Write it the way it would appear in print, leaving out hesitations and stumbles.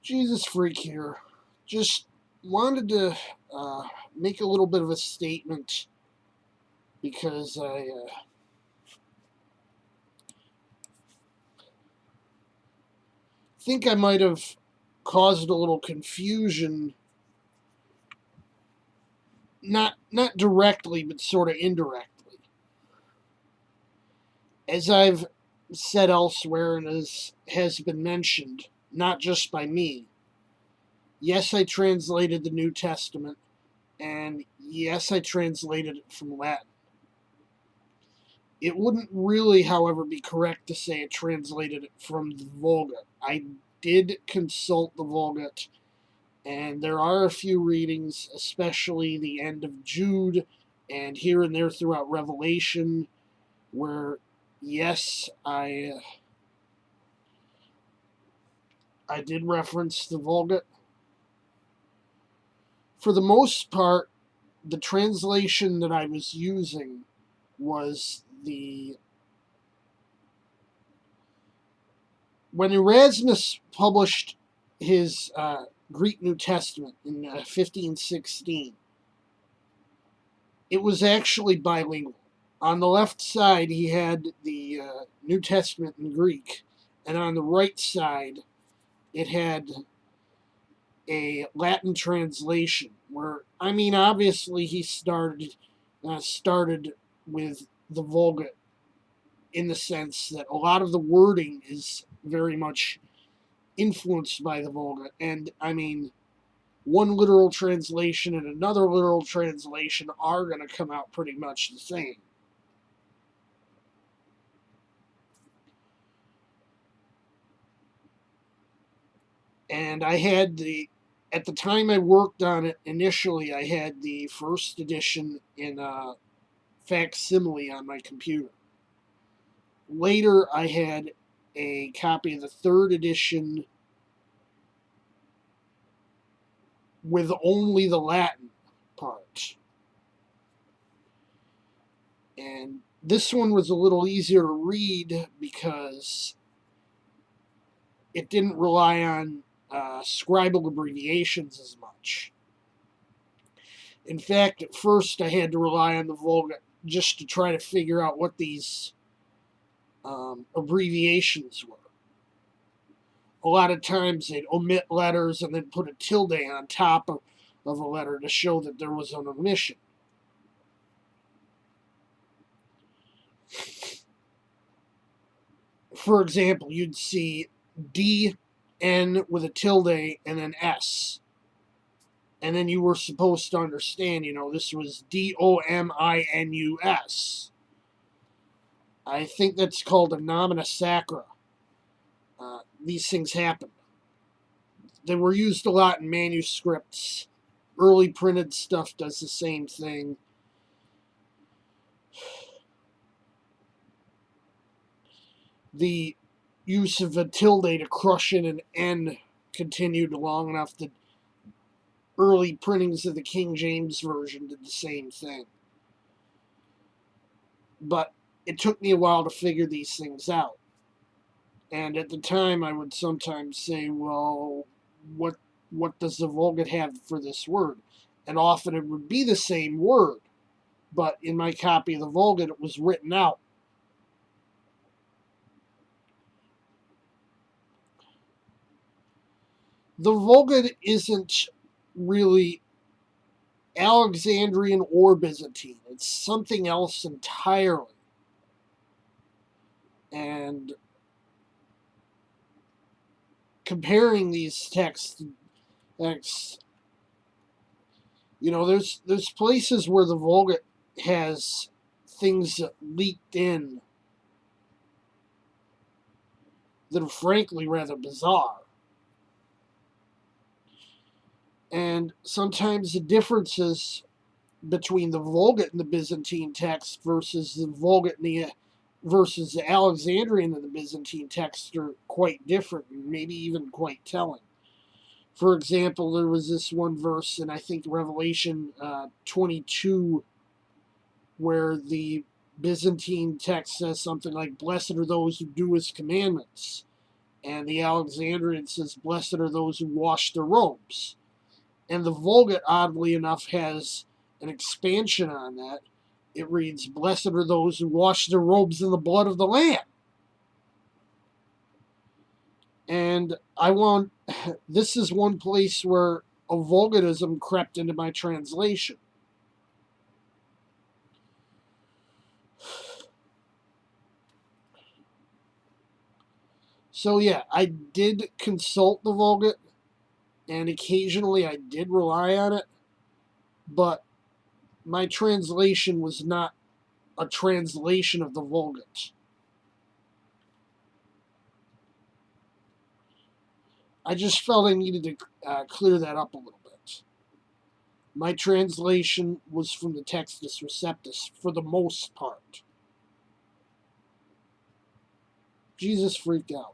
Jesus freak here. Just wanted to make a little bit of a statement because I think I might have caused a little confusion, not directly, but sort of indirectly. As I've said elsewhere and as has been mentioned, not just by me, yes, I translated the New Testament, and yes, I translated it from Latin. It wouldn't really, however, be correct to say it translated it from the Vulgate. I did consult the Vulgate, and there are a few readings, especially the end of Jude and here and there throughout Revelation, where, yes, I did reference the Vulgate. For the most part, the translation that I was using was when Erasmus published his Greek New Testament in 1516, it was actually bilingual. On the left side, he had the New Testament in Greek, and on the right side, it had a Latin translation. Where, I mean, obviously he started with the Vulgate in the sense that a lot of the wording is very much influenced by the Vulgate. And I mean, one literal translation and another literal translation are going to come out pretty much the same. And I had at the time I worked on it initially, I had the first edition in facsimile on my computer. Later, I had a copy of the third edition with only the Latin part. And this one was a little easier to read because it didn't rely on scribal abbreviations as much. In fact, at first I had to rely on the Vulgate just to try to figure out what these abbreviations were. A lot of times they'd omit letters and then put a tilde on top of a letter to show that there was an omission. For example, you'd see D-N with a tilde and then S. And then you were supposed to understand, this was D-O-M-I-N-U-S. I think that's called a nomina sacra. These things happen. They were used a lot in manuscripts. Early printed stuff does the same thing. The use of a tilde to crush in an N continued long enough that early printings of the King James Version did the same thing. But it took me a while to figure these things out. And at the time, I would sometimes say, well, what does the Vulgate have for this word? And often it would be the same word, but in my copy of the Vulgate, it was written out. The Vulgate isn't really Alexandrian or Byzantine. It's something else entirely. And comparing these texts, there's places where the Vulgate has things leaked in that are frankly rather bizarre. And sometimes the differences between the Vulgate and the Byzantine text versus the Vulgate and versus the Alexandrian and the Byzantine text are quite different, maybe even quite telling. For example, there was this one verse in, I think, Revelation 22, where the Byzantine text says something like, "Blessed are those who do his commandments." And the Alexandrian says, blessed are those who wash their robes. And the Vulgate, oddly enough, has an expansion on that. It reads, blessed are those who wash their robes in the blood of the Lamb. And this is one place where a Vulgatism crept into my translation. So yeah, I did consult the Vulgate, and occasionally I did rely on it, but my translation was not a translation of the Vulgate. I just felt I needed to clear that up a little bit. My translation was from the Textus Receptus for the most part. Jesus freaked out.